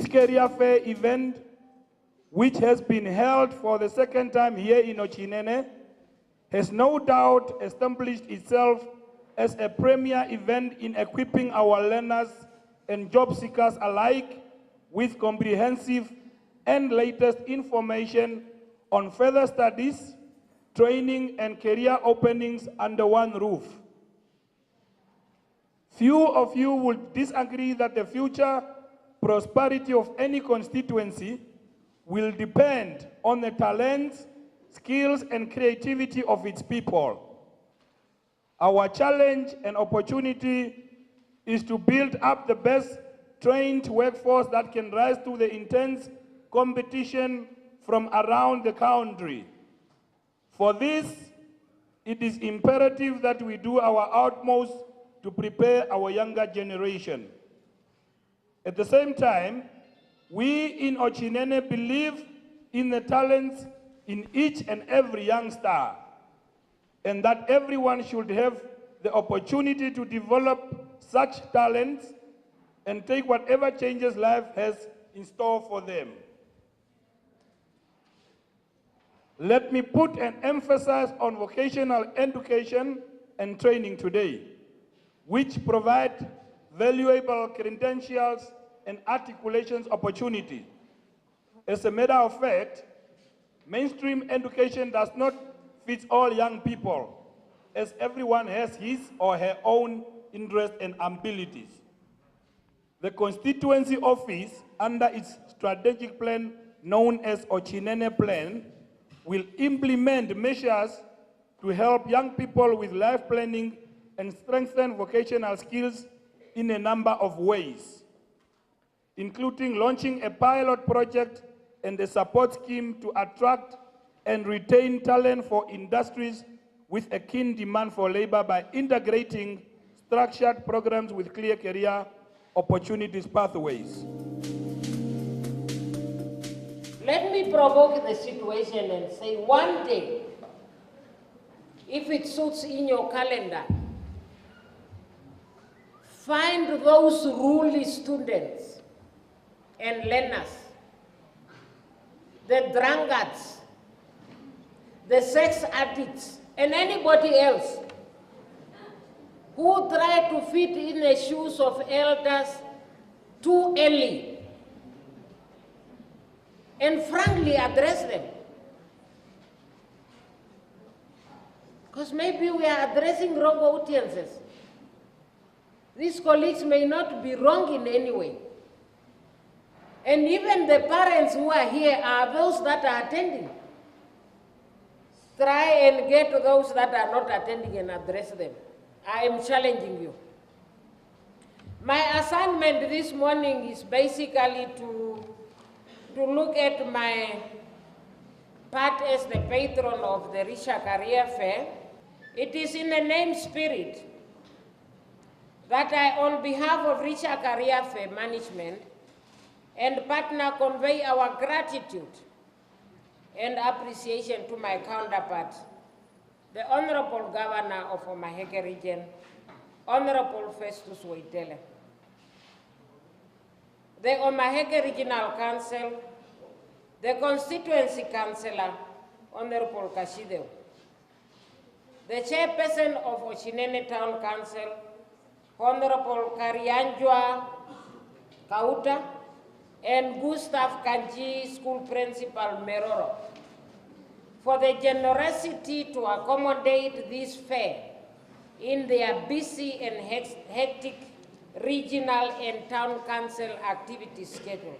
career fair event, which has been held for the second time here in Ochinene, has no doubt established itself as a premier event in equipping our learners and job seekers alike with comprehensive and latest information on further studies, training, and career openings under one roof. Few of you will disagree that the future prosperity of any constituency will depend on the talents, skills, and creativity of its people. Our challenge and opportunity is to build up the best trained workforce that can rise to the intense competition from around the country. For this, it is imperative that we do our utmost to prepare our younger generation. At the same time, we in Ochinene believe in the talents in each and every youngster, and that everyone should have the opportunity to develop such talents and take whatever changes life has in store for them. Let me put an emphasis on vocational education and training today, which provide valuable credentials and articulations opportunity. As a matter of fact, mainstream education does not fit all young people, as everyone has his or her own interests and abilities. The constituency office, under its strategic plan known as Ochinene Plan, will implement measures to help young people with life planning and strengthen vocational skills in a number of ways, including launching a pilot project and a support scheme to attract and retain talent for industries with a keen demand for labor by integrating structured programs with clear career opportunities pathways. Let me provoke the situation and say one day, if it suits in your calendar, find those ruly students and learners, the drunkards, the sex addicts, and anybody else who try to fit in the shoes of elders too early, and frankly address them. Because maybe we are addressing wrong audiences. These colleagues may not be wrong in any way. And even the parents who are here are those that are attending. Try and get those that are not attending and address them. I am challenging you. My assignment this morning is basically to look at my part as the patron of the Ritja Career Fair. It is in the name spirit that I, on behalf of Ritja Career Fair Management and partner, convey our gratitude and appreciation to my counterpart, the Honorable Governor of Omaheke Region, Honorable Festus Waitele, the Omaheke Regional Council, the Constituency Councillor, Honorable Kashideo, the Chairperson of Ochinene Town Council, Honorable Karianjwa Kauta, and Gustav Kanji, School Principal Meroro, for the generosity to accommodate this fair in their busy and hectic regional and town council activity schedule.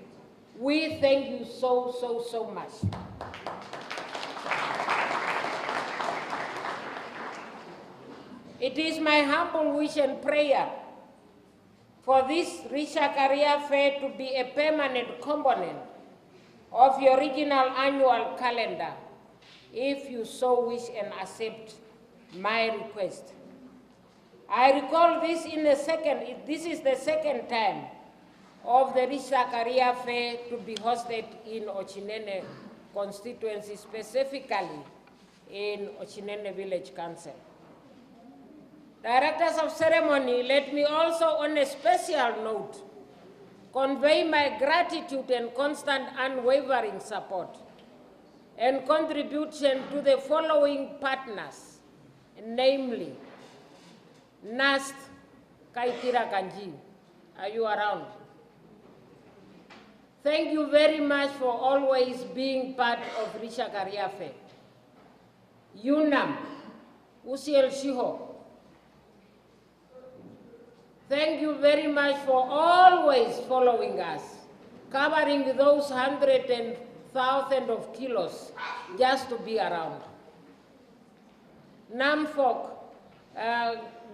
We thank you so much. It is my humble wish and prayer for this Ritja Career Fair to be a permanent component of your regional annual calendar, if you so wish and accept my request. I recall this this is the second time of the Ritja Career Fair to be hosted in Ochinene constituency, specifically in Ochinene Village Council. Directors of ceremony, let me also on a special note convey my gratitude and constant unwavering support and contribution to the following partners, namely, NAST Kaitira Kanji. Are you around? Thank you very much for always being part of Ritja Career Fair. UNAM, Usiel Shiho. Thank you very much for always following us, covering those 100,000 of kilos just to be around. Namfok,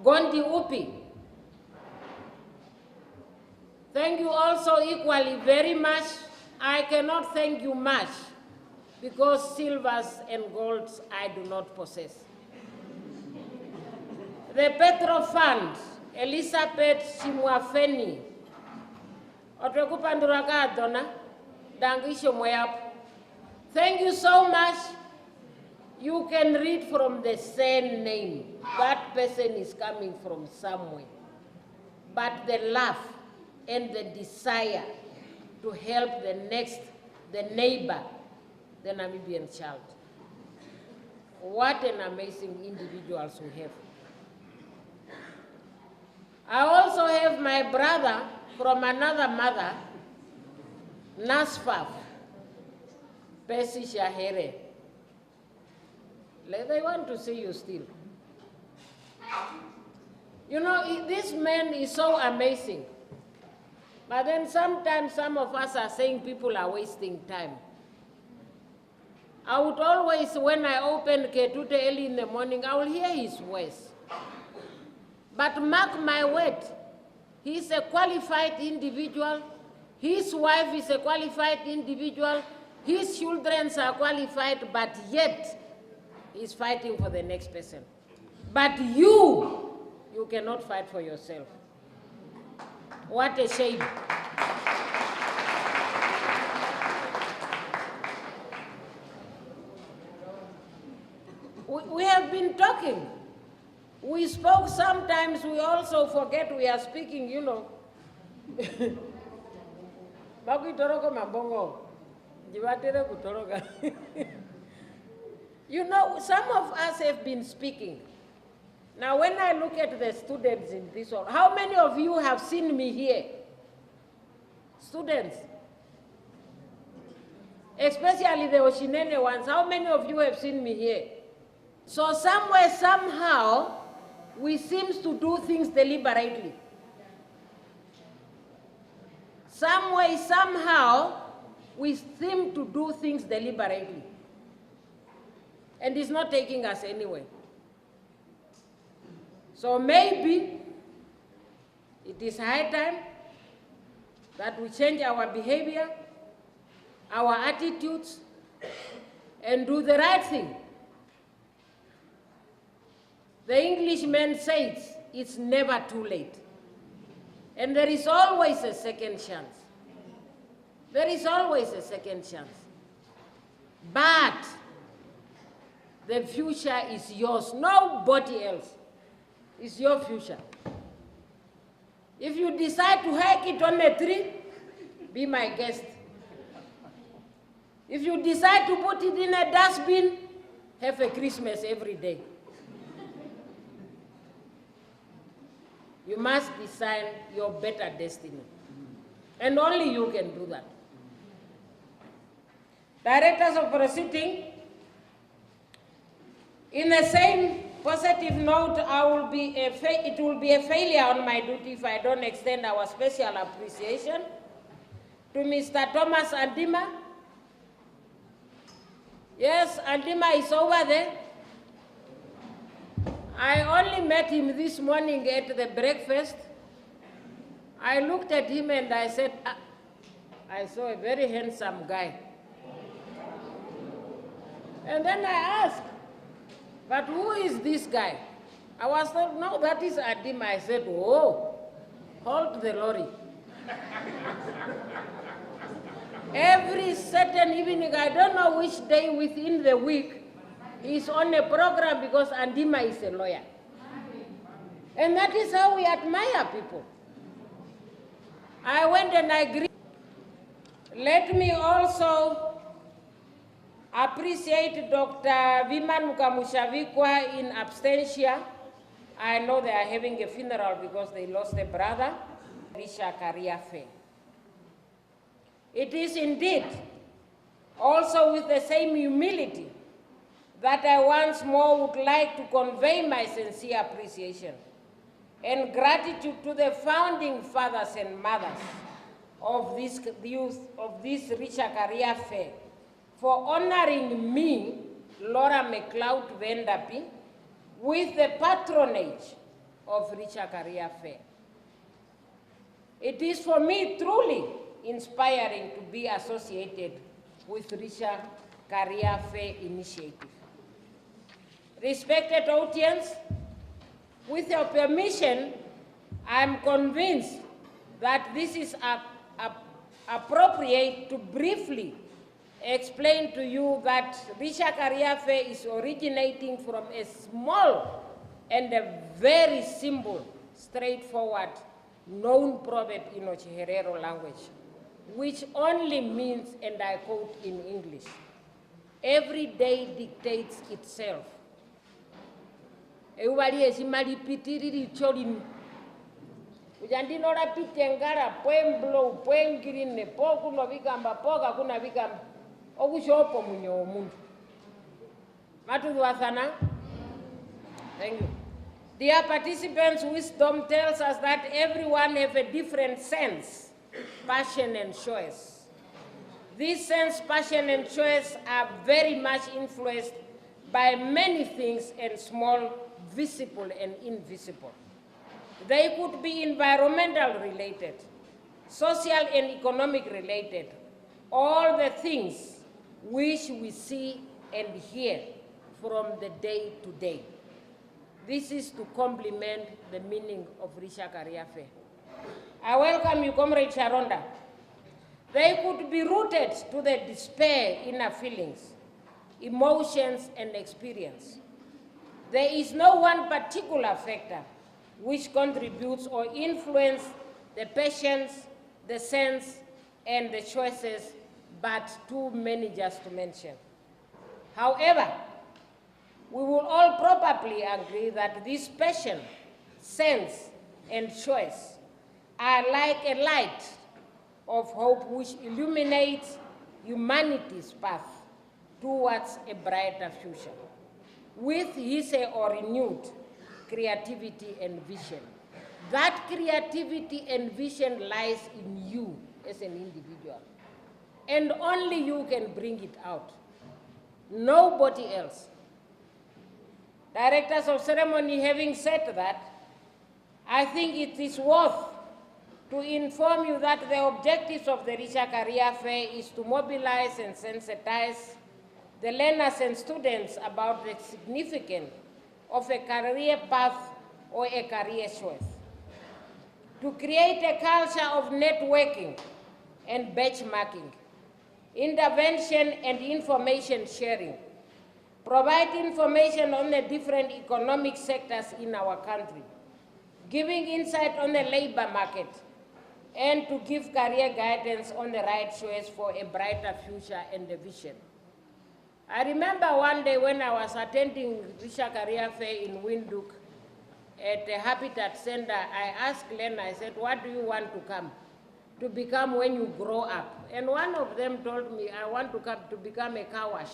Gondi Upi. Thank you also equally very much. I cannot thank you much because silvers and golds I do not possess. The Petro Fund, Elizabeth Simwafeni, thank you so much. You can read from the same name. That person is coming from somewhere. But the love and the desire to help the neighbor, the Namibian child. What an amazing individuals we have. I also have my brother from another mother, Nasfaf, Pesi Shahere. They want to see you still. You know, this man is so amazing. But then sometimes some of us are saying people are wasting time. I would always, when I open Ketute early in the morning, I will hear his voice. But mark my word, he's a qualified individual. His wife is a qualified individual. His children are qualified, but yet he's fighting for the next person. But you cannot fight for yourself. What a shame. We have been talking. We spoke sometimes, we also forget we are speaking, you know. You know, some of us have been speaking. Now, when I look at the students in this hall, how many of you have seen me here? Students. Especially the Oshinene ones, how many of you have seen me here? So somewhere, somehow, we seem to do things deliberately. Some way, somehow, we seem to do things deliberately. And it's not taking us anywhere. So maybe it is high time that we change our behavior, our attitudes, and do the right thing. The Englishman says it's never too late. And there is always a second chance. There is always a second chance. But the future is yours, nobody else. It's your future. If you decide to hike it on a tree, be my guest. If you decide to put it in a dustbin, have a Christmas every day. You must design your better destiny. And only you can do that. Directors of proceeding, in the same positive note, it will be a failure on my duty if I don't extend our special appreciation to Mr. Thomas Andima. Yes, Andima is over there. I only met him this morning at the breakfast. I looked at him and I said, I saw a very handsome guy. And then I asked, but who is this guy? I was told, no, that is Andima. I said, oh, hold the lorry. Every certain evening, I don't know which day within the week, he's on a program because Andima is a lawyer. And that is how we admire people. I went and I agreed. Let me also appreciate Dr. Viman Mukamushavikwa in absentia. I know they are having a funeral because they lost a brother, Ritja Career Fair. It is indeed also with the same humility that I once more would like to convey my sincere appreciation and gratitude to the founding fathers and mothers of this youth, of this Ritja Career Fair, for honoring me, Laura McLeod Vendapi, with the patronage of Ritja Career Fair. It is for me truly inspiring to be associated with Ritja Career Fair initiative. Respected audience, with your permission, I am convinced that this is appropriate to briefly explain to you that Ritja Career Fair is originating from a small and a very simple, straightforward, known proverb in Ochiherero language, which only means, and I quote in English, every day dictates itself. Everybody is malipitiriri cholim. Ujandinora pitengara poem blow, poem green, poku no vikamba, poka kuna vikamba. Ogushopo munyo mundu. Matudu asana. Thank you. Dear participants, wisdom tells us that everyone has a different sense, passion, and choice. This sense, passion, and choice are very much influenced by many things, and small, visible and invisible. They could be environmental related, social and economic related, all the things which we see and hear from the day to day. This is to complement the meaning of Ritja Career Fair. I welcome you, Comrade Sharonda. They could be rooted to the despair, inner feelings, emotions, and experience. There is no one particular factor which contributes or influences the passions, the sense, and the choices, but too many just to mention. However, we will all probably agree that this passion, sense, and choice are like a light of hope which illuminates humanity's path towards a brighter future, with his or renewed creativity and vision. That creativity and vision lies in you as an individual, and only you can bring it out, nobody else. Directors of ceremony, having said that, I think it is worth to inform you that the objectives of the Ritja Career Fair is to mobilize and sensitize the learners and students about the significance of a career path or a career choice, to create a culture of networking and benchmarking, intervention and information sharing, provide information on the different economic sectors in our country, giving insight on the labor market, and to give career guidance on the right choice for a brighter future and a vision. I remember one day when I was attending Ritja Career Fair in Windhoek at the Habitat Center, I asked Len, I said, what do you want to become when you grow up? And one of them told me, I want to become a car wash.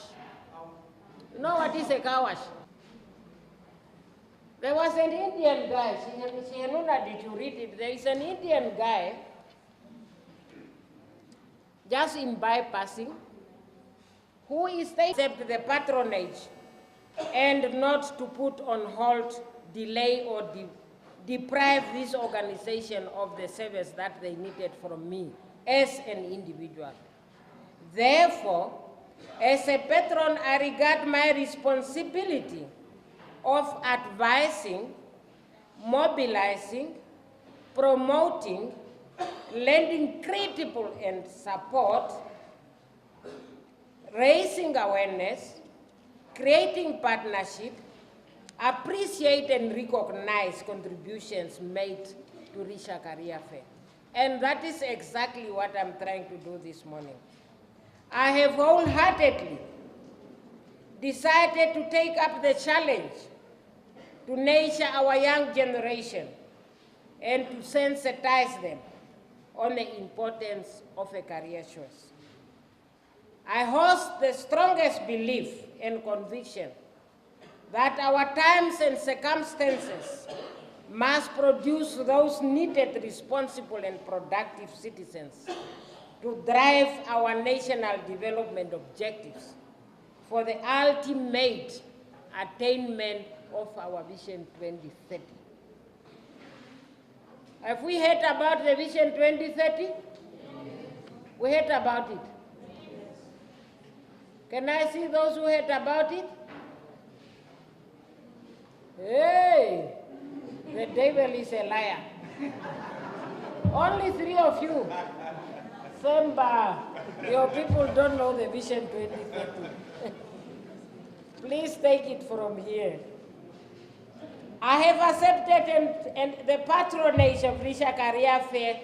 You know what is a car wash? There was an Indian guy, Shihanuna, did you read it? There is an Indian guy, just in bypassing, who is to accept the patronage and not to put on hold, delay, or deprive this organization of the service that they needed from me as an individual. Therefore, as a patron, I regard my responsibility of advising, mobilizing, promoting, lending credible and support, raising awareness, creating partnership, appreciate and recognize contributions made to Ritja Career Fair. And that is exactly what I'm trying to do this morning. I have wholeheartedly decided to take up the challenge to nurture our young generation and to sensitize them on the importance of a career choice. I host the strongest belief and conviction that our times and circumstances must produce those needed, responsible, and productive citizens to drive our national development objectives for the ultimate attainment of our Vision 2030. Have we heard about the Vision 2030? Yes. We heard about it. Yes. Can I see those who heard about it? Hey, the devil is a liar. Only 3 of you. Semba, your people don't know the Vision 2030. Please take it from here. I have accepted and the patronage of Ritja Career Fair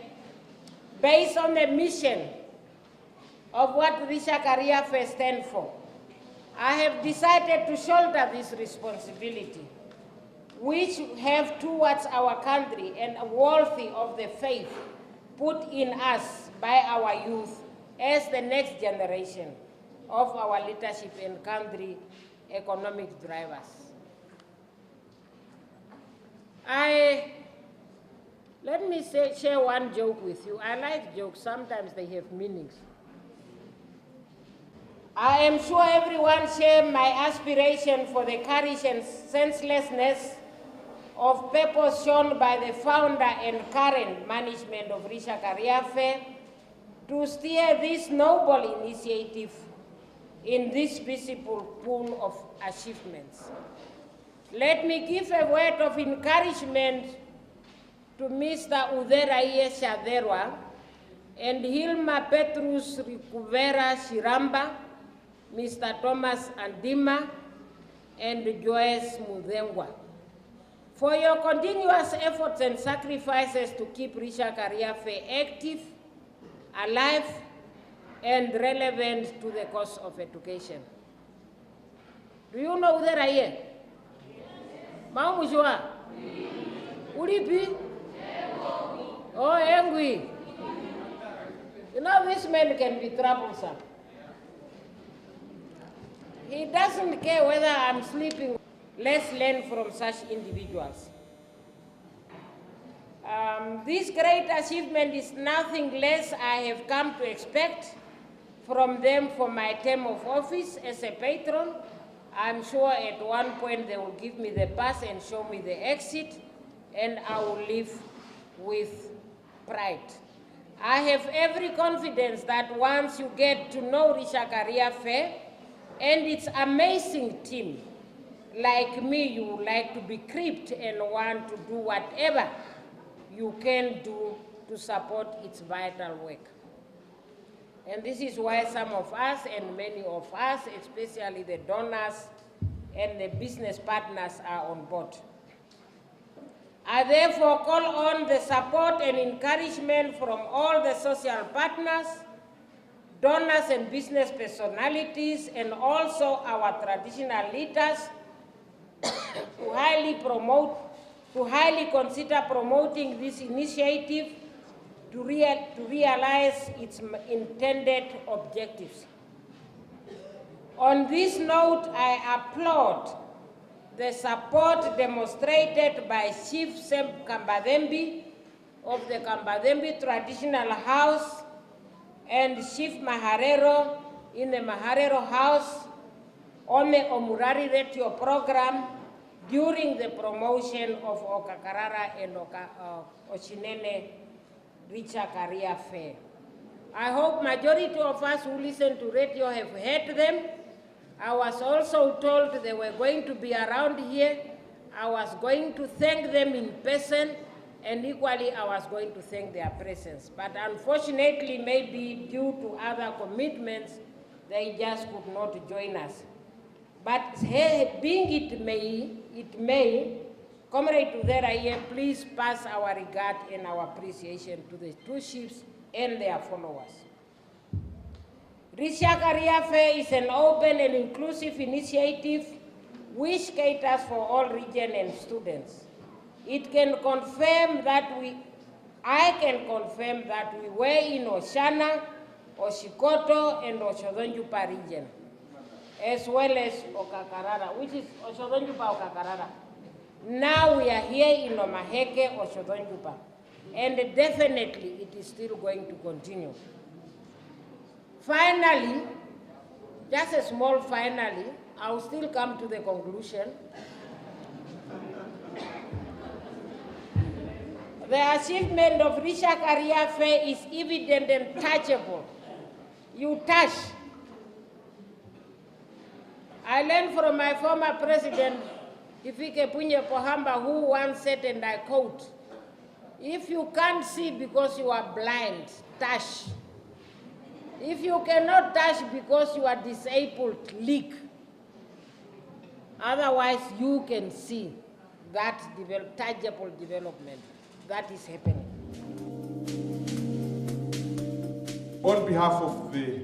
based on the mission of what Ritja Career Fair stands for. I have decided to shoulder this responsibility, which have towards our country and worthy of the faith put in us by our youth as the next generation of our leadership and country economic drivers. Let me share one joke with you. I like jokes, sometimes they have meanings. I am sure everyone shares my aspiration for the courage and senselessness of purpose shown by the founder and current management of Ritja Career Fair to steer this noble initiative in this visible pool of achievements. Let me give a word of encouragement to Mr. Uderaye Shaderwa and Hilma Petrus Rikuvera Shiramba, Mr. Thomas Andima, and Joyce Mudengwa, for your continuous efforts and sacrifices to keep Ritja Career Fair active, alive, and relevant to the cause of education. Do you know Uderaye? Maumujua? Ulipi? Oh, Engui. You know, this man can be troublesome. He doesn't care whether I'm sleeping. Let's learn from such individuals. This great achievement is nothing less I have come to expect from them for my term of office as a patron. I'm sure at one point they will give me the pass and show me the exit, and I will live with pride. I have every confidence that once you get to know Ritja Career Fair and its amazing team, like me, you would like to be equipped and want to do whatever you can do to support its vital work. And this is why some of us and many of us, especially the donors and the business partners, are on board. I therefore call on the support and encouragement from all the social partners, donors and business personalities, and also our traditional leaders to highly consider promoting this initiative to realize its intended objectives. On this note, I applaud the support demonstrated by Chief Sem Kambadembi of the Kambadembi Traditional House and Chief Maharero in the Maharero House on the Omurari Radio program during the promotion of Okakarara and Oshinene Ritja Career Fair. I hope majority of us who listen to radio have heard them. I was also told they were going to be around here. I was going to thank them in person, and equally I was going to thank their presence. But unfortunately, maybe due to other commitments, they just could not join us. But being it may, Comrade Tudera, please pass our regard and our appreciation to the two chiefs and their followers. Ritja Career Fair is an open and inclusive initiative which caters for all region and students. It can confirm that I can confirm that we were in Oshana, Oshikoto, and Oshodonjupa region, as well as Okakarara, which is Oshodonjupa, Okakarara. Now we are here in Omaheke, Oshodonjupa, and definitely it is still going to continue. Finally, just a small finally, I will still come to the conclusion. The achievement of Ritja Career Fair is evident and touchable. You touch. I learned from my former president, Ifike Punye Pohamba, who once said, and I quote, "If you can't see because you are blind, touch. If you cannot touch because you are disabled, lick. Otherwise, you can see that tangible development that is happening." On behalf of the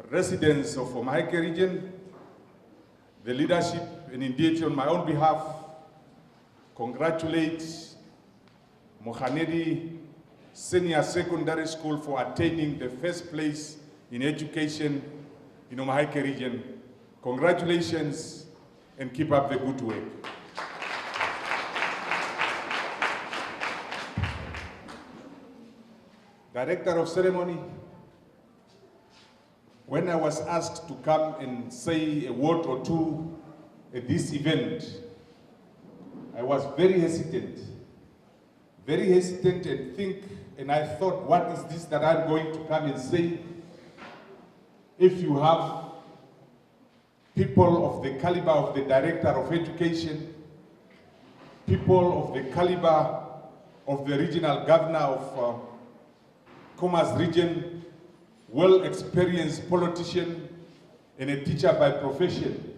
residents of Omaheke region, the leadership, and indeed on my own behalf, congratulate Mohanedi Senior Secondary School for attaining the first place in education in Omaheke region. Congratulations and keep up the good work. Director of Ceremony, when I was asked to come and say a word or two at this event, I was very hesitant and I thought, what is this that I'm going to come and say? If you have people of the caliber of the Director of Education, people of the caliber of the Regional Governor of Commerce Region, well-experienced politician, and a teacher by profession.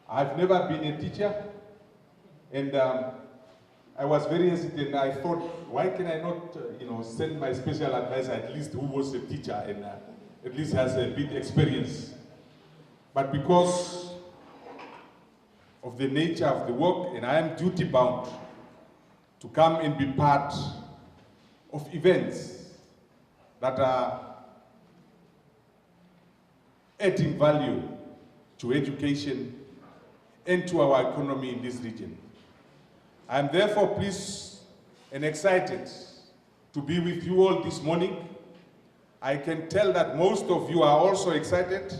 I've never been a teacher, and I was very hesitant. I thought, why can I not, send my special advisor, at least who was a teacher and at least has a bit experience. But because of the nature of the work, and I am duty-bound to come and be part of events that are adding value to education and to our economy in this region. I am therefore pleased and excited to be with you all this morning. I can tell that most of you are also excited.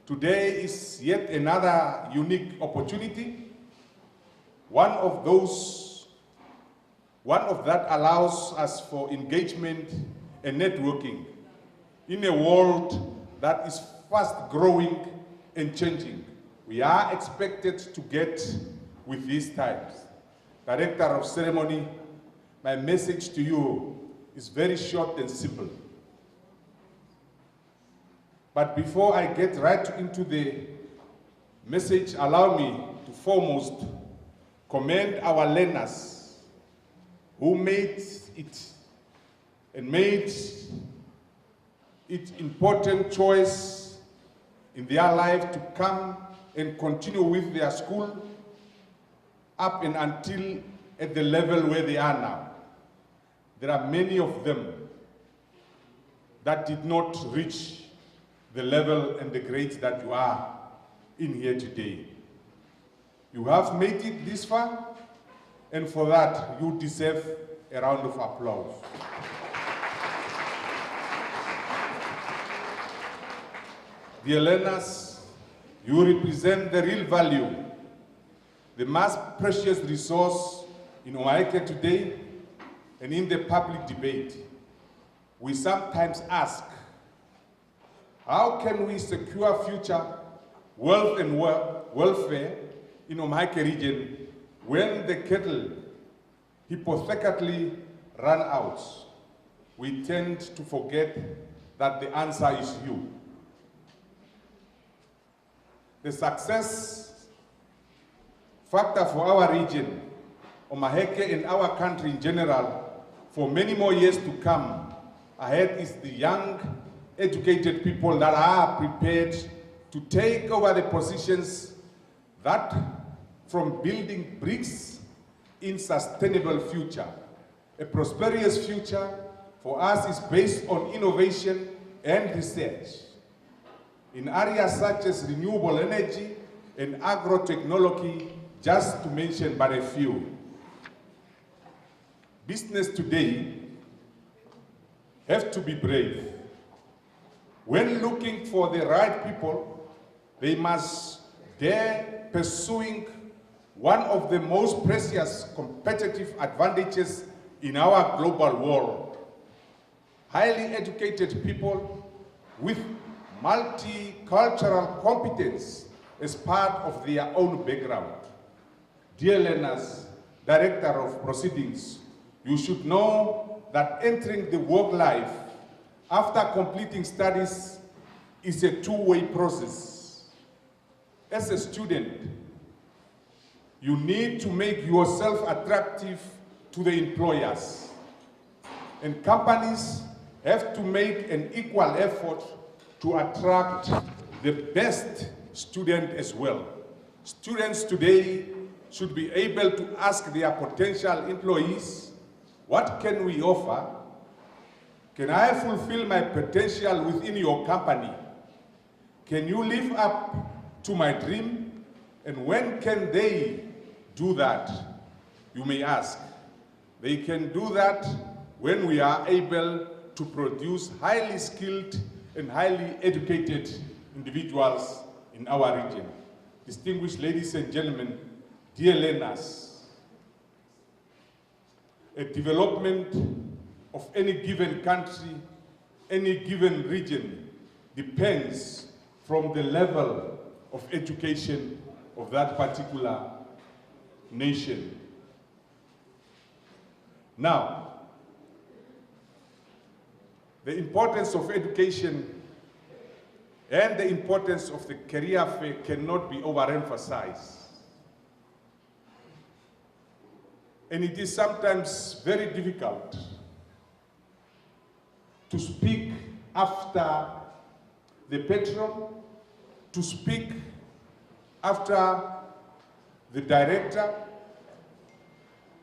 Today is yet another unique opportunity. One of that allows us for engagement and networking in a world that is fast growing and changing. We are expected to get with these times. Director of Ceremony, my message to you is very short and simple. But before I get right into the message, allow me to foremost commend our learners who made it important choice in their life to come and continue with their school up and until at the level where they are now. There are many of them that did not reach the level and the grades that you are in here today. You have made it this far, and for that, you deserve a round of applause. Dear learners, you represent the real value, the most precious resource in Omaheke today and in the public debate. We sometimes ask, how can we secure future wealth and welfare in Omaheke region when the cattle hypothetically run out? We tend to forget that the answer is you. factor for our region, Omaheke, and our country in general, for many more years to come ahead is the young, educated people that are prepared to take over the positions that from building bricks in sustainable future. A prosperous future for us is based on innovation and research in areas such as renewable energy and agro-technology, just to mention but a few. Business today have to be brave. When looking for the right people, they must dare pursuing one of the most precious competitive advantages in our global world. Highly educated people with multicultural competence as part of their own background. Dear learners, Director of Proceedings, you should know that entering the work life after completing studies is a two-way process. As a student, you need to make yourself attractive to the employers. And companies have to make an equal effort to attract the best student as well. Students today should be able to ask their potential employees, what can we offer? Can I fulfill my potential within your company? Can you live up to my dream? And when can they do that? You may ask. They can do that when we are able to produce highly skilled and highly educated individuals in our region. Distinguished ladies and gentlemen, dear learners, a development of any given country, any given region, depends from the level of education of that particular nation. Now, the importance of education and the importance of the career fair cannot be overemphasized. And it is sometimes very difficult to speak after the patron, to speak after the director,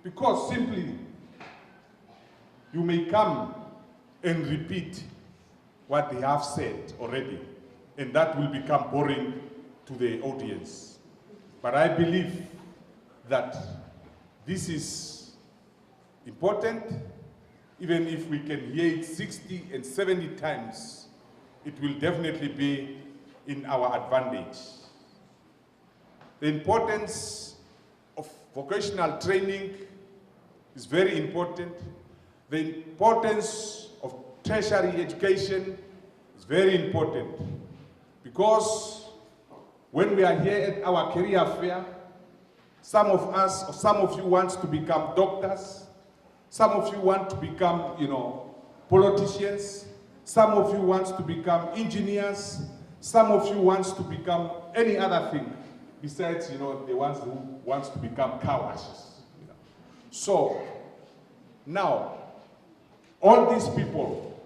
because simply you may come and repeat what they have said already, and that will become boring to the audience. But I believe that this is important. Even if we can hear it 60 and 70 times, it will definitely be in our advantage. The importance of vocational training is very important. The importance of tertiary education is very important, because when we are here at our career fair, some of us, or some of you want to become doctors, some of you want to become, politicians, some of you want to become engineers, some of you want to become any other thing besides, the ones who want to become car washers. So, now, all these people,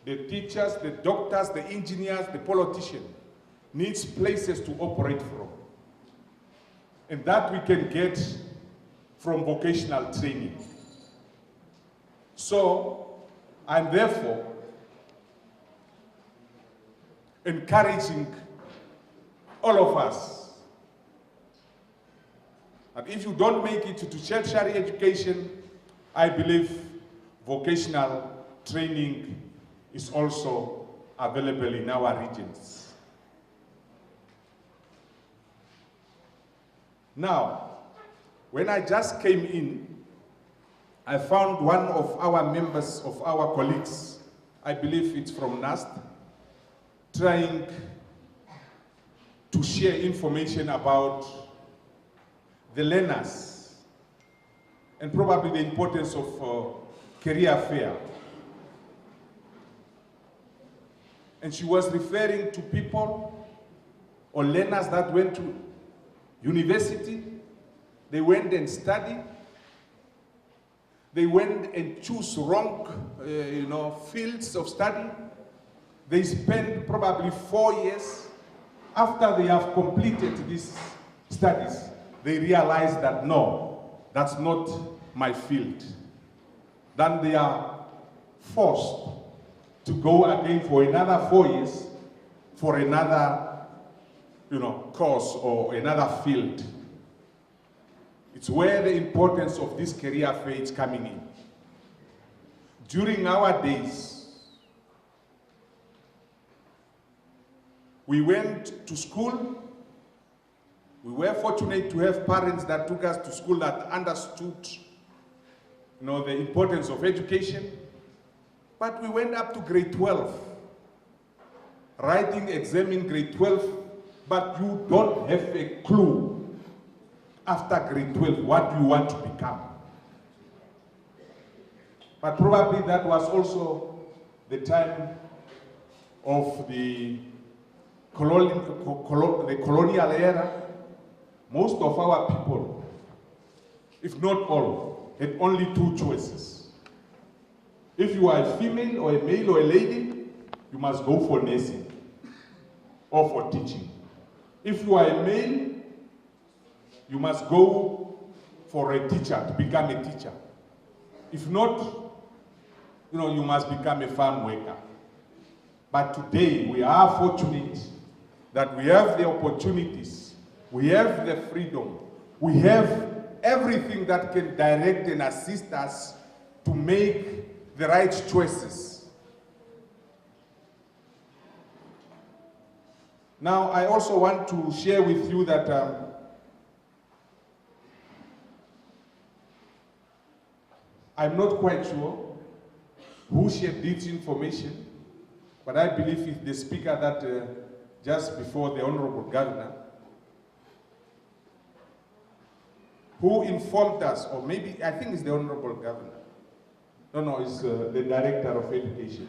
the teachers, the doctors, the engineers, the politicians, needs places to operate from. And that we can get from vocational training. So, I'm therefore encouraging all of us that if you don't make it to tertiary education, I believe vocational training is also available in our regions. Now, when I just came in, I found one of our members, of our colleagues, I believe it's from NAST, trying to share information about the learners and probably the importance of career fair. And she was referring to people or learners that went to university They went and studied. They went and chose wrong, fields of study. They spent probably 4 years. After they have completed these studies, they realize that no, that's not my field. Then they are forced to go again for another 4 years for another, course or another field. It's where the importance of this career fair is coming in. During our days, we went to school. We were fortunate to have parents that took us to school that understood, the importance of education. But we went up to grade 12, writing exam in grade 12, but you don't have a clue after grade 12 what you want to become. But probably that was also the time of the colonial era. Most of our people, if not all, had only 2 choices. If you are a female or a male or a lady, you must go for nursing or for teaching. If you are a male, you must go for a teacher, to become a teacher. If not, you must become a farm worker. But today, we are fortunate that we have the opportunities, we have the freedom, we have everything that can direct and assist us to make the right choices. Now, I also want to share with you that I'm not quite sure who shared this information, but I believe it's the speaker that just before the Honorable Governor, who informed us, or maybe, I think it's the Honorable Governor. No, it's the Director of Education.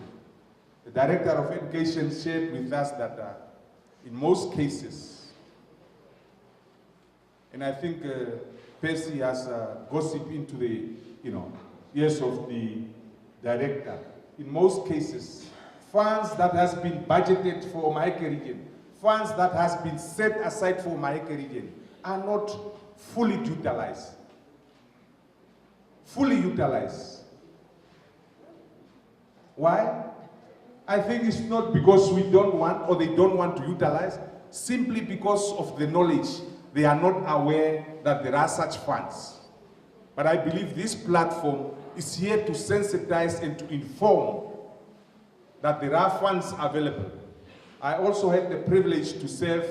The Director of Education shared with us that in most cases, and I think Percy has gossiped into the, ears of the Director. In most cases, funds that has been budgeted for Maheke region, funds that has been set aside for Maheke region are not fully utilized. Fully utilized. Why? I think it's not because we don't want or they don't want to utilize, simply because of the knowledge. They are not aware that there are such funds. But I believe this platform is here to sensitize and to inform that there are funds available. I also had the privilege to serve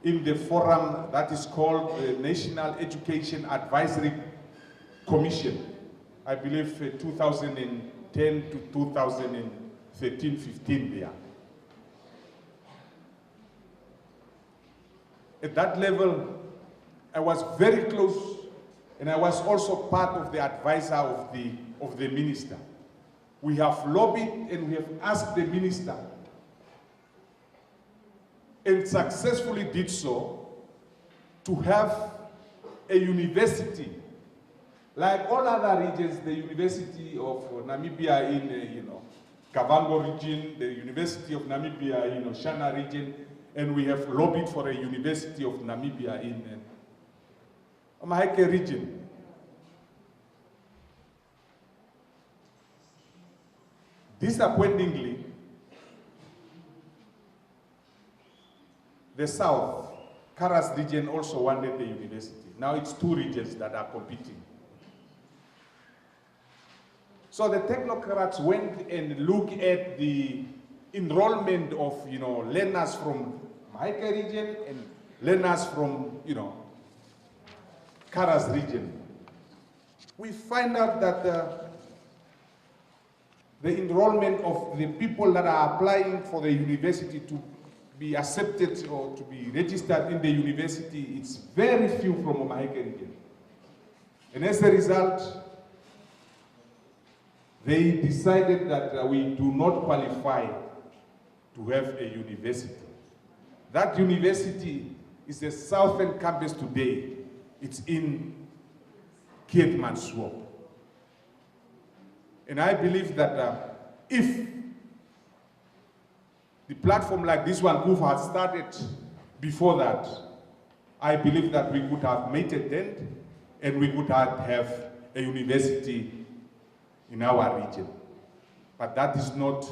in the forum that is called the National Education Advisory Commission. I believe 2010 to 2013-15 there. At that level, I was very close, and I was also part of the advisor of the minister. We have lobbied and we have asked the minister, and successfully did so, to have a university, like all other regions, the University of Namibia in Kavango region, the University of Namibia in Oshana region, and we have lobbied for a University of Namibia in Maheke region. Disappointingly, the South, Karas region also wanted the university. Now it's 2 regions that are competing. So the technocrats went and looked at the enrollment of, learners from Maheke region and learners from, Karas region. We find out that the enrollment of the people that are applying for the university to be accepted or to be registered in the university, it's very few from Maheke region. And as a result, they decided that we do not qualify to have a university. That university is the southern campus today it's in Keetmanshoop. And I believe that if the platform like this one, Kufa, had started before that, I believe that we could have made a dent and we could have a university in our region. But that is not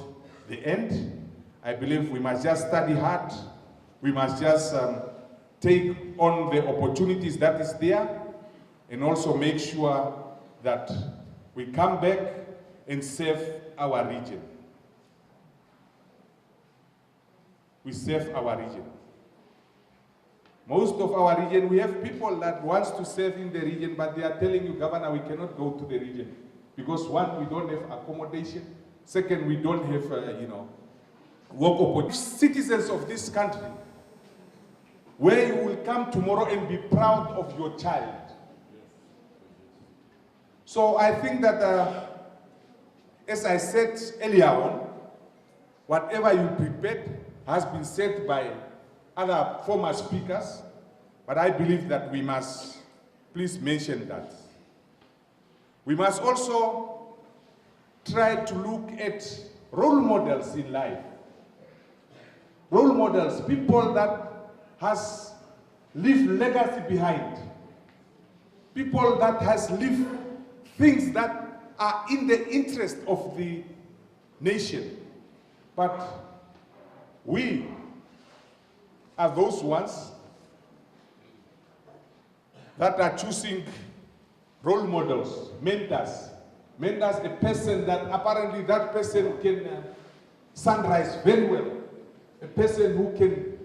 the end. I believe we must just study hard. We must just take on the opportunities that is there and also make sure that we come back and serve our region. We serve our region. Most of our region, we have people that wants to serve in the region, but they are telling you, Governor, we cannot go to the region. Because one, we don't have accommodation. Second, we don't have, work opportunities. Citizens of this country, where you will come tomorrow and be proud of your child. So I think that, as I said earlier on, whatever you prepared has been said by other former speakers, but I believe that we must please mention that. We must also try to look at role models in life. Role models, people that has left legacy behind. People that has left things that are in the interest of the nation. But we are those ones that are choosing role models, mentors. Mentors, a person that apparently that person can sunrise very well. A person who can,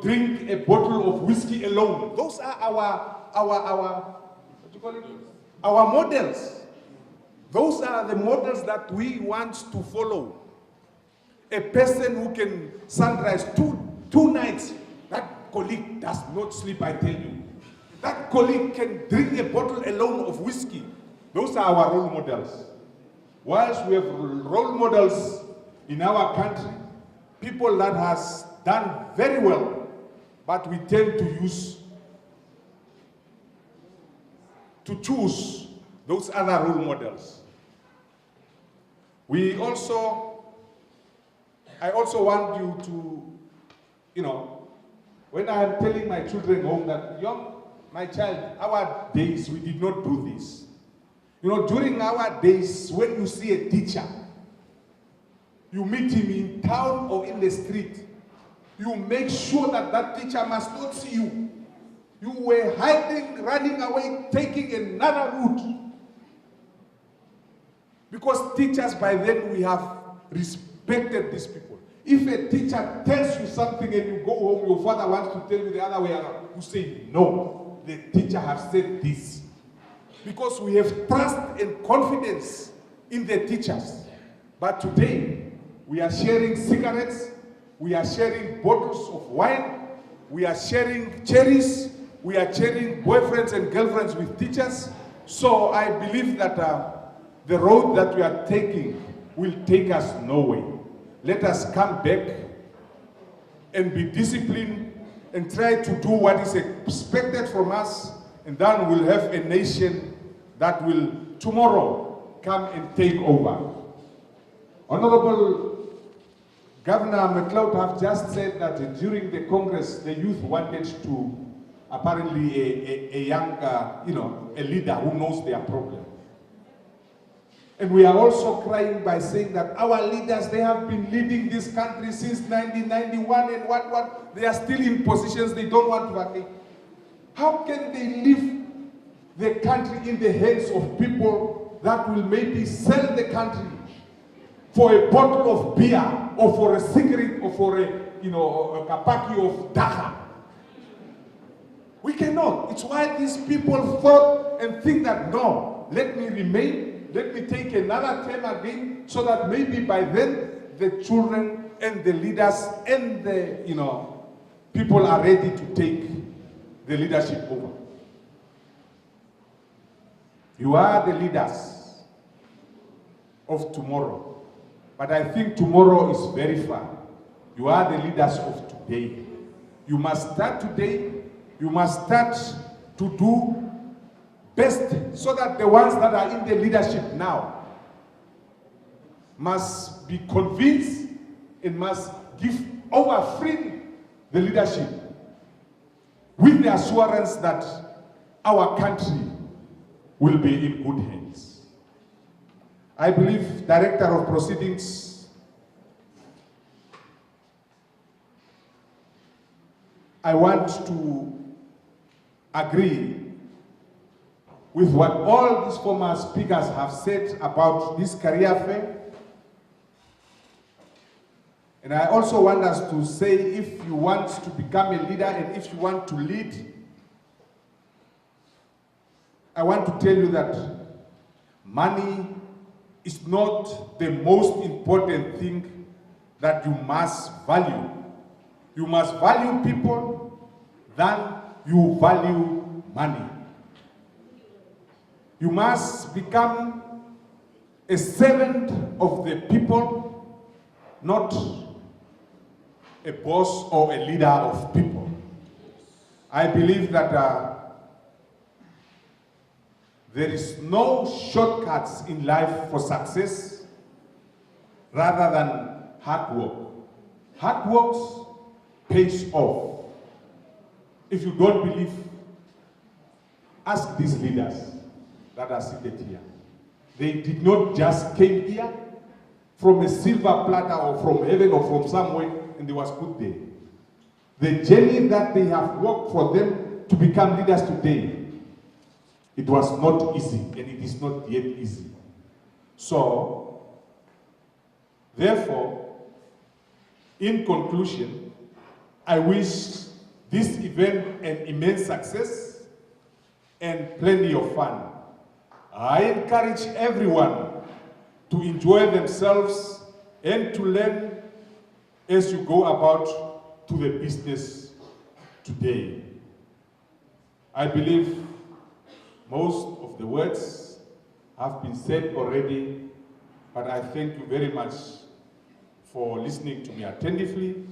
drink a bottle of whiskey alone. Those are what do you call it? Our models. Those are the models that we want to follow. A person who can sunrise two nights. That colleague does not sleep, I tell you. That colleague can drink a bottle alone of whiskey. Those are our role models. Whilst we have role models in our country, people that has done very well, but we tend to choose those other role models. I also want you to, when I am telling my children home that, my child, our days, we did not do this. During our days, when you see a teacher, you meet him in town or in the street, you make sure that that teacher must not see you. You were hiding, running away, taking another route. Because teachers, by then, we have respected these people. If a teacher tells you something and you go home, your father wants to tell you the other way around, you say, no, the teacher has said this. Because we have trust and confidence in the teachers. But today, we are sharing cigarettes, we are sharing bottles of wine, we are sharing cherries, we are sharing boyfriends and girlfriends with teachers. So I believe that the road that we are taking will take us nowhere. Let us come back and be disciplined and try to do what is expected from us, and then we'll have a nation that will tomorrow come and take over. Honorable Governor McLeod have just said that during the Congress, the youth wanted to, apparently a young, a leader who knows their problem. And we are also crying by saying that our leaders, they have been leading this country since 1991 and what, they are still in positions they don't want to vacate. How can they leave the country in the hands of people that will maybe sell the country for a bottle of beer or for a cigarette or for a kapaki of daha? We cannot. It's why these people thought and think that, no, let me remain, let me take another term again, so that maybe by then the children and the leaders and the people are ready to take the leadership over. You are the leaders of tomorrow. But I think tomorrow is very far. You are the leaders of today. You must start today. You must start to do best so that the ones that are in the leadership now must be convinced and must give over freely the leadership with the assurance that our country will be in good hands. I believe, Director of Proceedings, I want to agree with what all these former speakers have said about this career fair. And I also want us to say, if you want to become a leader and if you want to lead, I want to tell you that money is not the most important thing that you must value. You must value people than you value money. You must become a servant of the people, not a boss or a leader of people. I believe that there is no shortcuts in life for success rather than hard work. Hard work pays off. If you don't believe, ask these leaders that are seated here. They did not just came here from a silver platter or from heaven or from somewhere and they was put there. The journey that they have worked for them to become leaders today, it was not easy and it is not yet easy. So, therefore, in conclusion, I wish this event an immense success and plenty of fun. I encourage everyone to enjoy themselves and to learn as you go about to the business today. I believe most of the words have been said already, but I thank you very much for listening to me attentively,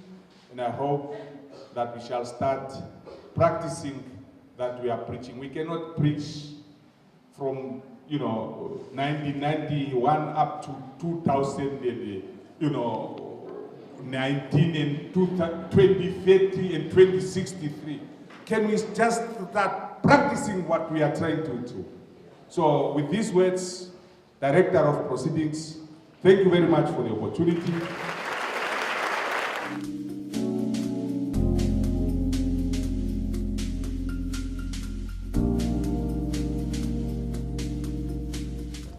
and I hope that we shall start practicing that we are preaching. We cannot preach from 1991 up to 2019 and 2030 and 2063. Can we just start practicing what we are trying to do? So with these words, Director of Proceedings, thank you very much for the opportunity.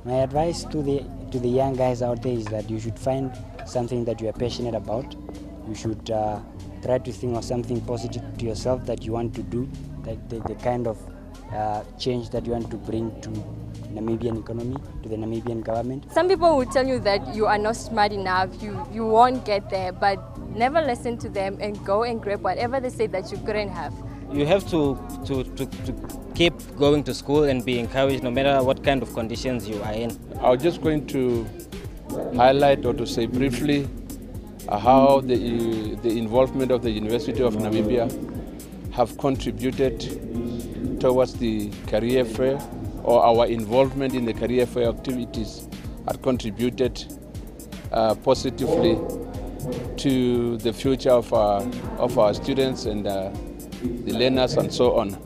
My advice to the young guys out there is that you should find something that you are passionate about. You should try to think of something positive to yourself that you want to do, like the kind of change that you want to bring to Namibian economy, to the Namibian government. Some people will tell you that you are not smart enough, you won't get there, but never listen to them and go and grab whatever they say that you couldn't have. You have to keep going to school and be encouraged no matter what kind of conditions you are in. I was just going to highlight or to say briefly how the involvement of the University of Namibia have contributed towards the career fair, or our involvement in the career fair activities have contributed positively to the future of our students and the learners and so on.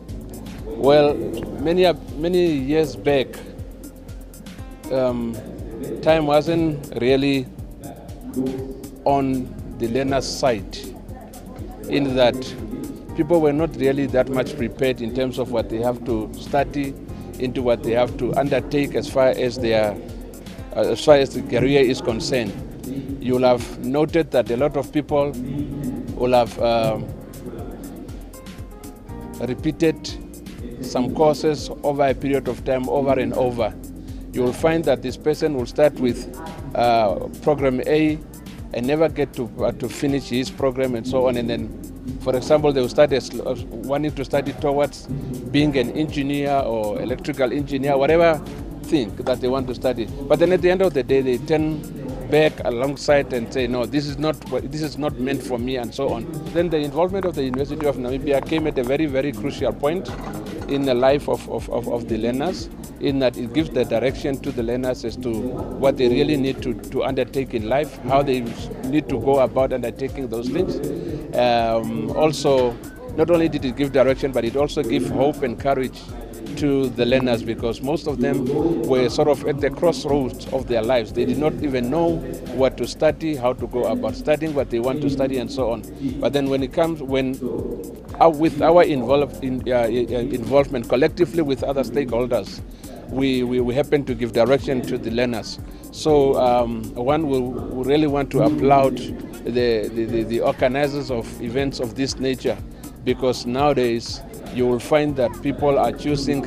Well, many years back, time wasn't really on the learner's side, in that people were not really that much prepared in terms of what they have to study, into what they have to undertake as far as the career is concerned. You'll have noted that a lot of people will have repeated some courses over a period of time, over and over. You will find that this person will start with program A and never get to finish his program and so on. And then, for example, they will start wanting to study towards being an engineer or electrical engineer, whatever thing that they want to study. But then at the end of the day, they turn back alongside and say, no, this is not meant for me, and so on. Then the involvement of the University of Namibia came at a very, very crucial point, in the life of the learners, in that it gives the direction to the learners as to what they really need to undertake in life, how they need to go about undertaking those things. Also, not only did it give direction, but it also gave hope and courage to the learners, because most of them were sort of at the crossroads of their lives. They did not even know what to study, how to go about studying what they want to study, and so on. But then when it comes, with our involvement collectively with other stakeholders, we happen to give direction to the learners. So one will really want to applaud the organizers of events of this nature, because nowadays you will find that people are choosing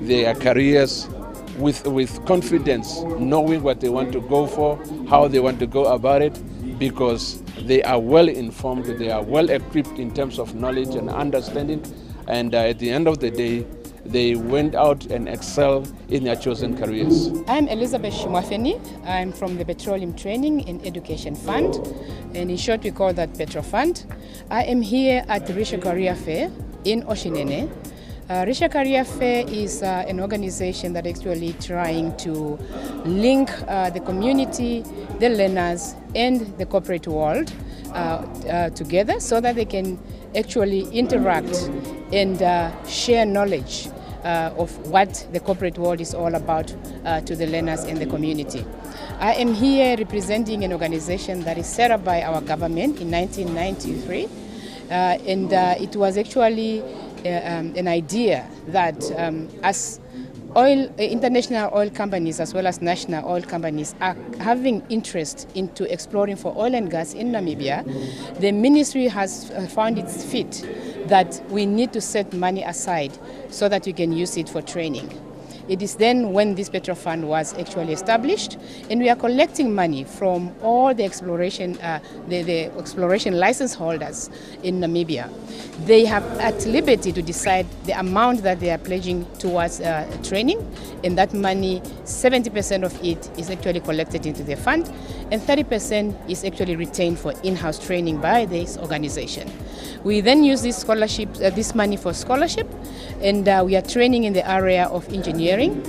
their careers with confidence, knowing what they want to go for, how they want to go about it, because they are well informed, they are well equipped in terms of knowledge and understanding, and at the end of the day, they went out and excelled in their chosen careers. I'm Elizabeth Shimwafeni. I'm from the Petroleum Training and Education Fund, and in short we call that Petro Fund. I am here at the Ritja Career Fair in Oshinene. Ritja Career Fair is an organization that actually trying to link the community, the learners, and the corporate world together so that they can actually interact and share knowledge of what the corporate world is all about to the learners and the community. I am here representing an organization that is set up by our government in 1993, and it was actually an idea that as international oil companies as well as national oil companies are having interest into exploring for oil and gas in Namibia, the ministry has found it fit that we need to set money aside so that we can use it for training. It is then when this Petro Fund was actually established, and we are collecting money from all the exploration license holders in Namibia. They have at liberty to decide the amount that they are pledging towards training, and that money, 70% of it is actually collected into the fund, and 30% is actually retained for in-house training by this organization. We then use this scholarship, this money for scholarship, and we are training in the area of engineering,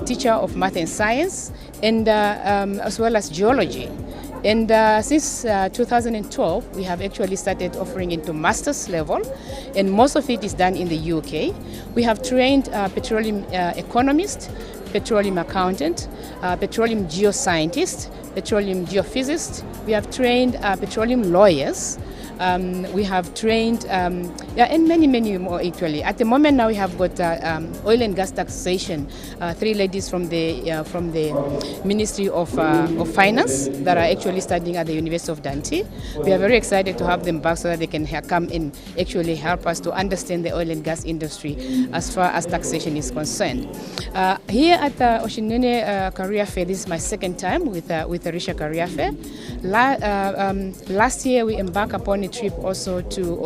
teacher of math and science, and as well as geology. And since 2012, we have actually started offering into master's level, and most of it is done in the UK. We have trained petroleum economists, petroleum accountant, petroleum geoscientist, petroleum geophysicist. We have trained petroleum lawyers. We have trained, and many more actually. At the moment now we have got oil and gas taxation, 3 ladies from the Ministry of Finance that are actually studying at the University of Dante. We are very excited to have them back so that they can come and actually help us to understand the oil and gas industry as far as taxation is concerned. Here at the Oshinene Career Fair, this is my second time with the Ritja Career Fair. Last year we embarked upon a trip also to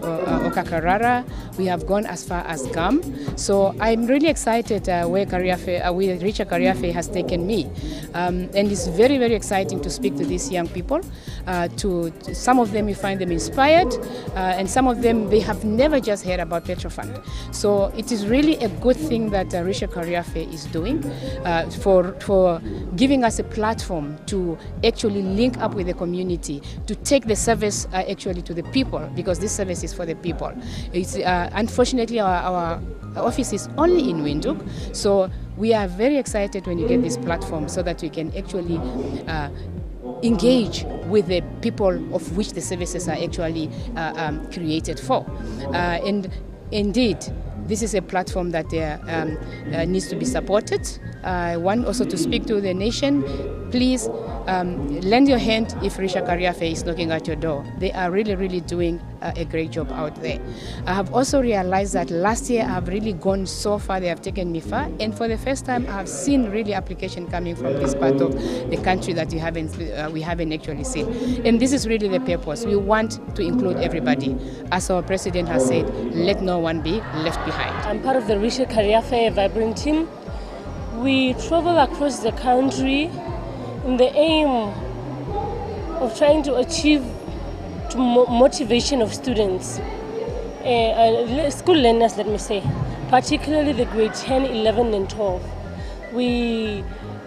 Okakarara. We have gone as far as Gam. So I'm really excited where Ritja Career Fair has taken me. And it's very, very exciting to speak to these young people. Some of them you find them inspired, and some of them they have never just heard about Petro Fund. So it is really a good thing that Ritja Career Fair is doing for giving us a platform to actually link up with the community, to take the service actually to the people, because this service is for the people. It's unfortunately our office is only in Windhoek, so we are very excited when you get this platform so that we can actually engage with the people of which the services are actually created for. And indeed, this is a platform that needs to be supported. I want also to speak to the nation. Please lend your hand if Ritja Career Fair is knocking at your door. They are really doing a great job out there. I have also realized that last year I have really gone so far, they have taken me far, and for the first time I have seen really application coming from this part of the country that we haven't actually seen. And this is really the purpose. We want to include everybody. As our president has said, let no one be left behind. I'm part of the Ritja Career Fair Vibrant team. We travel across the country in the aim of trying to achieve motivation of students. school learners, let me say, particularly the grade 10, 11, and 12. We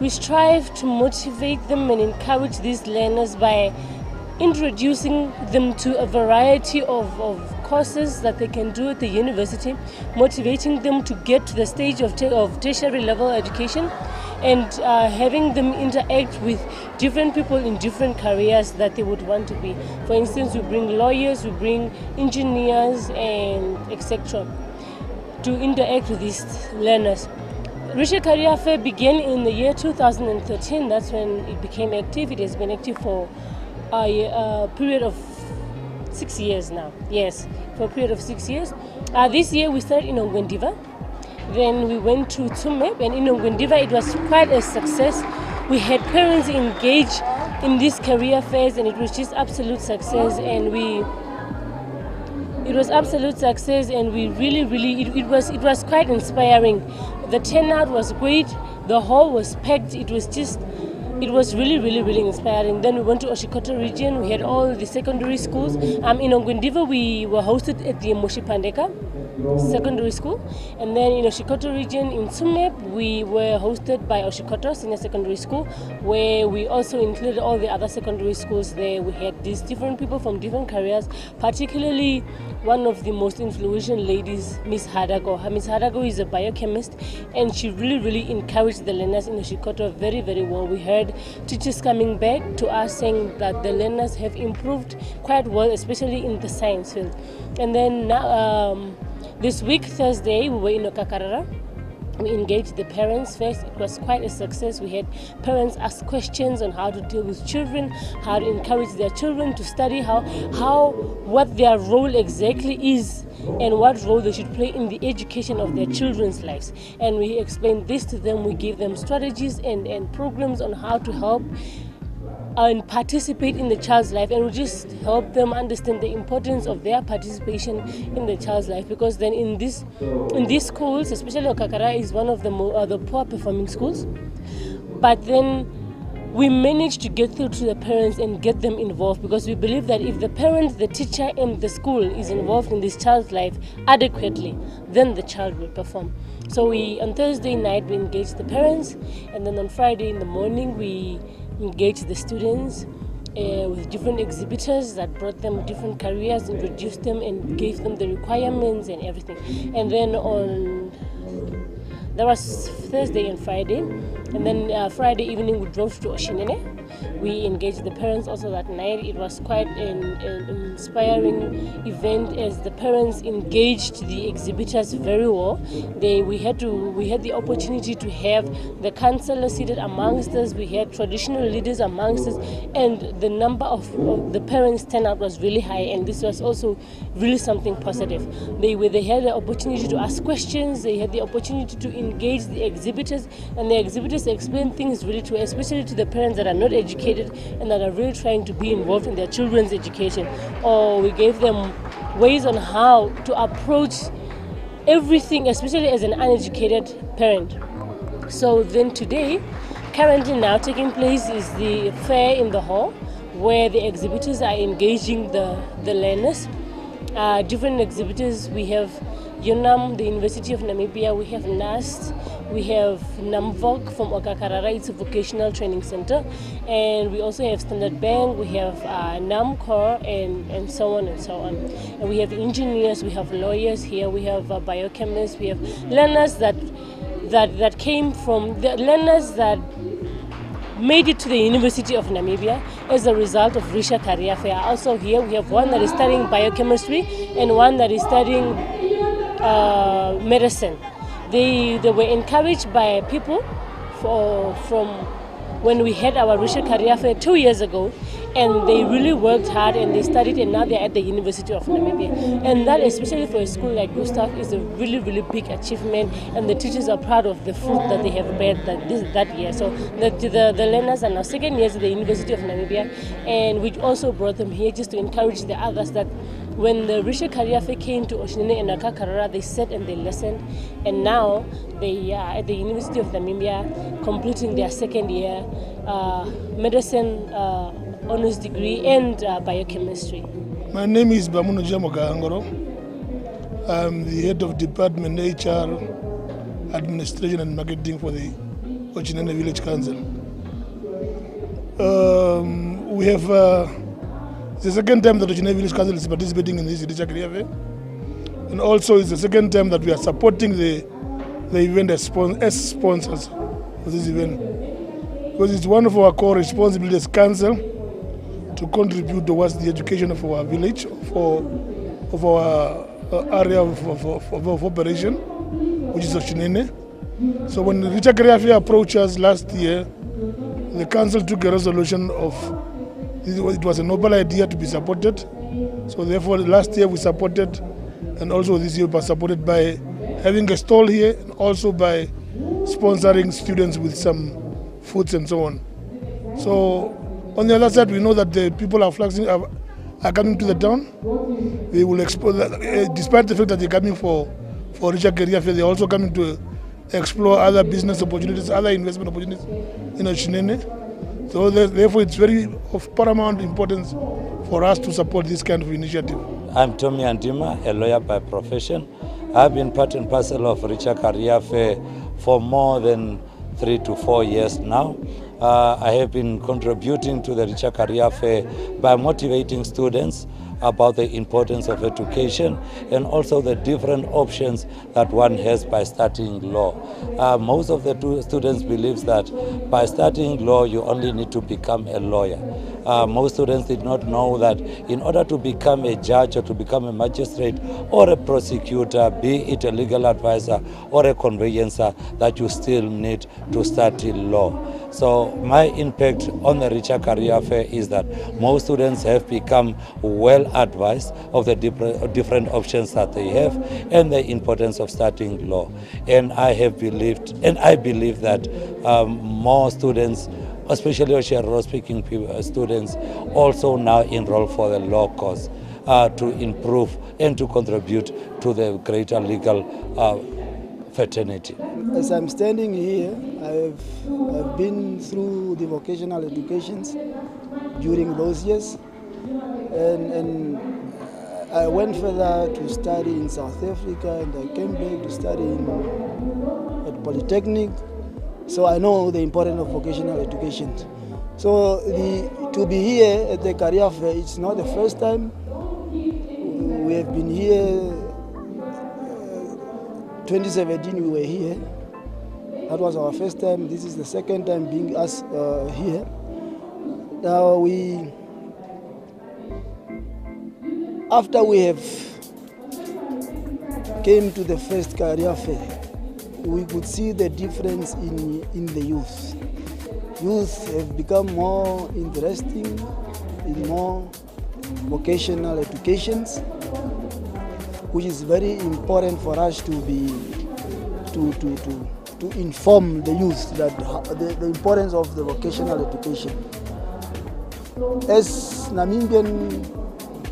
strive to motivate them and encourage these learners by introducing them to a variety of courses that they can do at the university, motivating them to get to the stage of tertiary level education, and having them interact with different people in different careers that they would want to be. For instance, we bring lawyers, we bring engineers, and etc. to interact with these learners. Ritja Career Fair began in the year 2013. That's when it became active. It has been active for a period of 6 years now. Yes, for a period of 6 years. This year we started in Ongwendiva. Then we went to Tsumeb, and in Ongwendiva it was quite a success. We had parents engaged in these career fairs, and it was just absolute success. And it was absolute success, and we really it was quite inspiring. The turnout was great. The hall was packed. It was really inspiring. Then we went to Oshikoto region. We had all the secondary schools. In Ongwendiva we were hosted at the Moshi Pandeka Secondary School, and then in Oshikoto region in Tsumeb we were hosted by Oshikoto Senior Secondary School, where we also included all the other secondary schools there. We had these different people from different careers, particularly one of the most influential ladies, Miss Hadago. Miss Hadago is a biochemist, and she really encouraged the learners in Oshikoto very well. We heard teachers coming back to us saying that the learners have improved quite well, especially in the science field. And then now, this week, Thursday, we were in Okakarara. We engaged the parents first. It was quite a success. We had parents ask questions on how to deal with children, how to encourage their children to study, what their role exactly is, and what role they should play in the education of their children's lives. And we explained this to them. We gave them strategies and programs on how to help and participate in the child's life, and we just help them understand the importance of their participation in the child's life, because then in these schools, especially Okakara is one of the poor performing schools, but then we managed to get through to the parents and get them involved, because we believe that if the parent, the teacher, and the school is involved in this child's life adequately, then the child will perform. So on Thursday night we engaged the parents, and then on Friday in the morning we engaged the students with different exhibitors that brought them different careers, introduced them and gave them the requirements and everything. And then that was Thursday and Friday, and then Friday evening we drove to Oshinene. We engaged the parents also that night. It was quite an inspiring event, as the parents engaged the exhibitors very well. We had the opportunity to have the councillors seated amongst us. We had traditional leaders amongst us, and the number of the parents turnout was really high, and this was also really something positive. They had the opportunity to ask questions. They had the opportunity to engage the exhibitors, and the exhibitors explained things really to, especially to the parents that are not educated and that are really trying to be involved in their children's education. Or we gave them ways on how to approach everything, especially as an uneducated parent. So then today, currently now taking place, is the fair in the hall, where the exhibitors are engaging the learners. Different exhibitors, we have UNAM, the University of Namibia, we have NAST, we have NAMVOC from Okakarara, it's a vocational training center, and we also have Standard Bank, we have NAMCOR, and so on and so on. And we have engineers, we have lawyers here, we have biochemists, we have learners that came from, the learners that made it to the University of Namibia as a result of Ritja Career Fair. Also here we have one that is studying biochemistry and one that is studying medicine. They were encouraged by people from when we had our Ritja Career Fair 2 years ago, and they really worked hard and they studied, and now they're at the University of Namibia. And that, especially for a school like Gustav, is a really big achievement, and the teachers are proud of the fruit that they have beared that year. So the learners are now second years at the University of Namibia, and we also brought them here just to encourage the others that when the Ritja Career Fair came to Oshinene and Okakarara, they sat and they listened, and now they are at the University of Namibia completing their second year medicine honors degree and biochemistry. My name is Bamuno Jamogangoro. I'm the head of Department HR, Administration and Marketing for the Ochinene Village Council. We have it's the second time that Ochinene Village Council is participating in this Ritja Career Fair. And also it's the second time that we are supporting the event as sponsors for this event. Because it's one of our core responsibilities as council to contribute towards the education of our village, of our area of operation, which is Ochinene. So when the Ritja Career Fair approached us last year, the council took a resolution of it was a noble idea to be supported. So therefore last year we supported, and also this year we are supported by having a stall here, and also by sponsoring students with some foods and so on. So on the other side, we know that the people are coming to the town. They will explore, despite the fact that they're coming for Ritja Career Fair, they're also coming to explore other business opportunities, other investment opportunities in Ochinene. So therefore it's very of paramount importance for us to support this kind of initiative. I'm Tommy Andima, a lawyer by profession. I've been part and parcel of Ritja Career Fair for more than 3 to 4 years now. I have been contributing to the Ritja Career Fair by motivating students about the importance of education and also the different options that one has by studying law. Most of the students believe that by studying law you only need to become a lawyer. Most students did not know that in order to become a judge or to become a magistrate or a prosecutor, be it a legal advisor or a conveyancer, that you still need to study law. So my impact on the Ritja Career Fair is that most students have become well advised of the different options that they have and the importance of studying law. And I believe that more students, especially Oshiro-speaking students, also now enroll for the law course to improve and to contribute to the greater legal fraternity. As I'm standing here, I've been through the vocational educations during those years, and I went further to study in South Africa, and I came back to study at Polytechnic. So I know the importance of vocational education. So to be here at the Career Fair, it's not the first time. We have been here. 2017 we were here. That was our first time. This is the second time being us here. Now after we have came to the first Career Fair, we could see the difference in the youth. Youth have become more interesting in more vocational educations, which is very important for us to inform the youth that the importance of the vocational education. As Namibian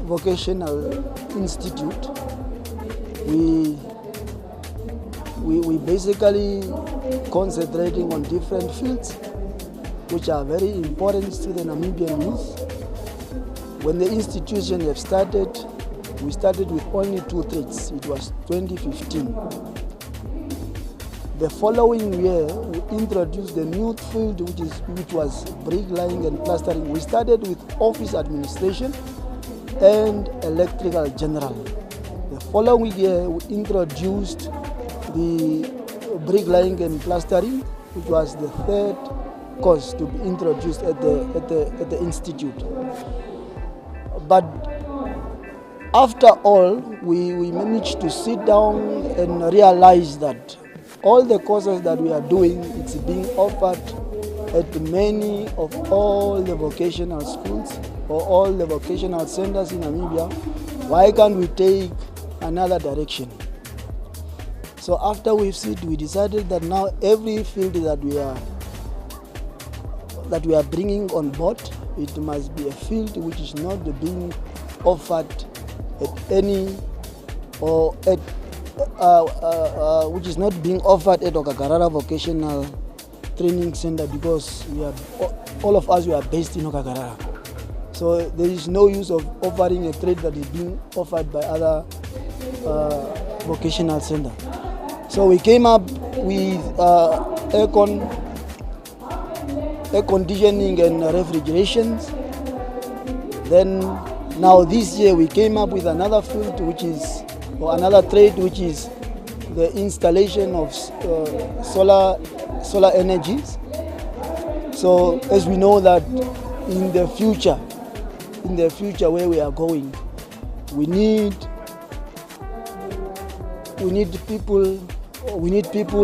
Vocational Institute, we basically concentrating on different fields which are very important to the Namibian youth. When the institution have started, we started with only 2 trades. It was 2015. The following year, we introduced the new field, which was bricklaying and plastering. We started with office administration and electrical general. The following year, we introduced the bricklaying and plastering, which was the 3rd course to be introduced at the institute. But after all, we managed to sit down and realize that all the courses that we are doing, it's being offered at many of all the vocational schools or all the vocational centers in Namibia. Why can't we take another direction? So after we decided that now every field that we are bringing on board, it must be a field which is not being offered at any or at which is not being offered at Okakarara Vocational Training Center, because all of us are based in Okakarara. So there is no use of offering a trade that is being offered by other vocational center. So we came up with air conditioning and refrigeration. Then now this year we came up with another field or another trade, which is the installation of solar energies. So as we know that in the future where we are going, we need people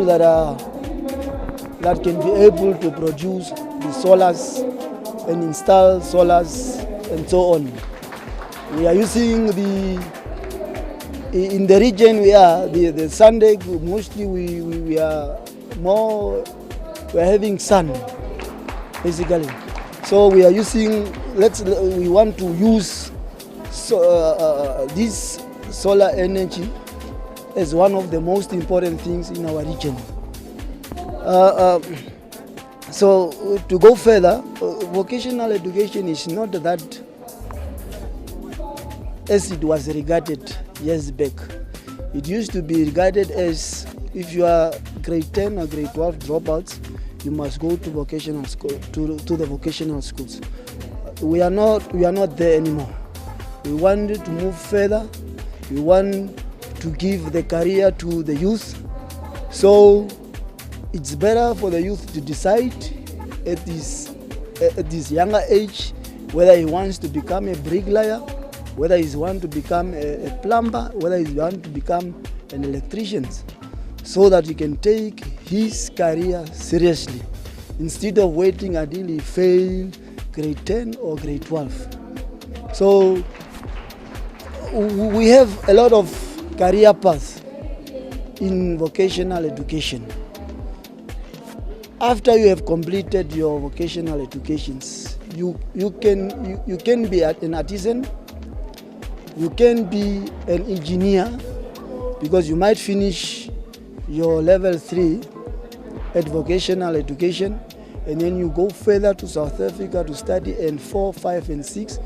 that can be able to produce the solars and install solars and so on. We are using in the region we are, the Sunday, mostly we are having sun, basically. So we are using, we want to use this solar energy as one of the most important things in our region. So to go further, vocational education is not that as it was regarded years back. It used to be regarded as if you are grade 10 or grade 12 dropouts, you must go to vocational school, to the vocational schools. We are not there anymore. We want to move further. We want to give the career to the youth. So it's better for the youth to decide at this younger age whether he wants to become a bricklayer, whether he wants to become a plumber, whether he wants to become an electrician, so that he can take his career seriously instead of waiting until he fails grade 10 or grade 12. So we have a lot of career paths in vocational education. After you have completed your vocational educations, you can be an artisan, you can be an engineer, because you might finish your level 3 at vocational education, and then you go further to South Africa to study N4, 5 and 6.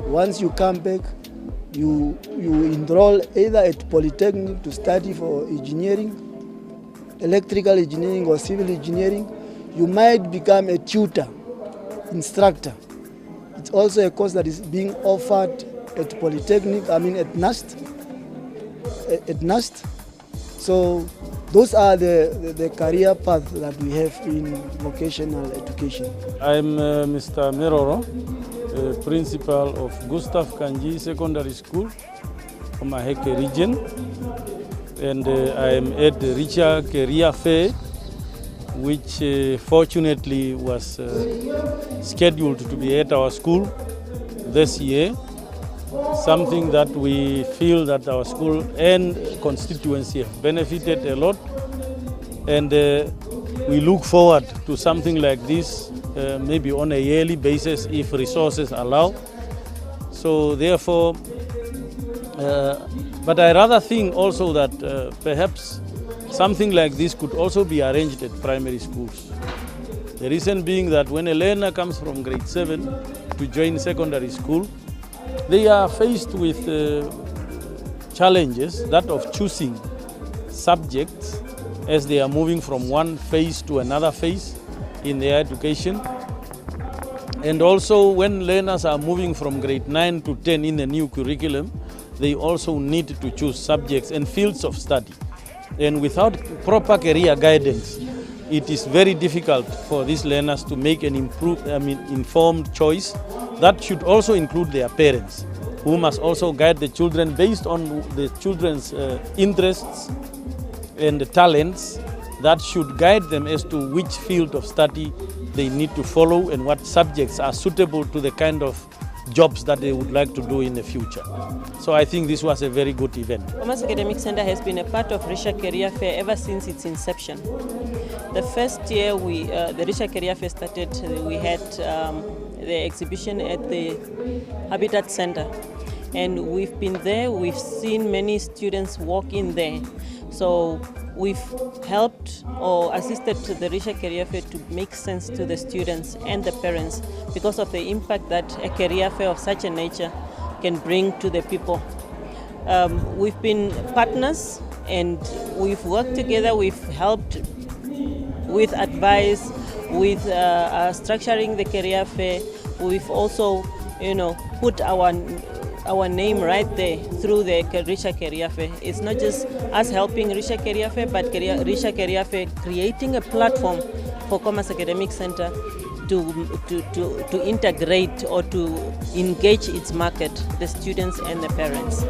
Once you come back, you enroll either at Polytechnic to study for engineering, electrical engineering or civil engineering. You might become a tutor, instructor. It's also a course that is being offered at Polytechnic, at NAST. So those are the career paths that we have in vocational education. I'm Mr. Meroro, principal of Gustav Kanji Secondary School from Maheke region. And I'm at the Ritja Career Fair, which fortunately was scheduled to be at our school this year. Something that we feel that our school and constituency have benefited a lot, and we look forward to something like this maybe on a yearly basis if resources allow. So therefore, but I rather think also that perhaps something like this could also be arranged at primary schools. The reason being that when a learner comes from grade 7 to join secondary school, they are faced with challenges, that of choosing subjects as they are moving from one phase to another phase in their education. And also when learners are moving from grade 9 to 10 in the new curriculum, they also need to choose subjects and fields of study. And without proper career guidance, it is very difficult for these learners to make an informed choice. That should also include their parents, who must also guide the children based on the children's interests and talents. That should guide them as to which field of study they need to follow and what subjects are suitable to the kind of jobs that they would like to do in the future. So I think this was a very good event. Commerce Academic Center has been a part of Ritja Career Fair ever since its inception. The first year the Ritja Career Fair started, we had the exhibition at the Habitat Center. And we've been there, we've seen many students walk in there. So we've helped or assisted the Ritja Career Fair to make sense to the students and the parents because of the impact that a career fair of such a nature can bring to the people. We've been partners And we've worked together, we've helped with advice, with structuring the career fair. We've also, put our name right there through the Ritja Career Fair. It's not just us helping Ritja Career Fair, but Ritja Career Fair creating a platform for Commerce Academic Center to integrate or to engage its market, the students and the parents.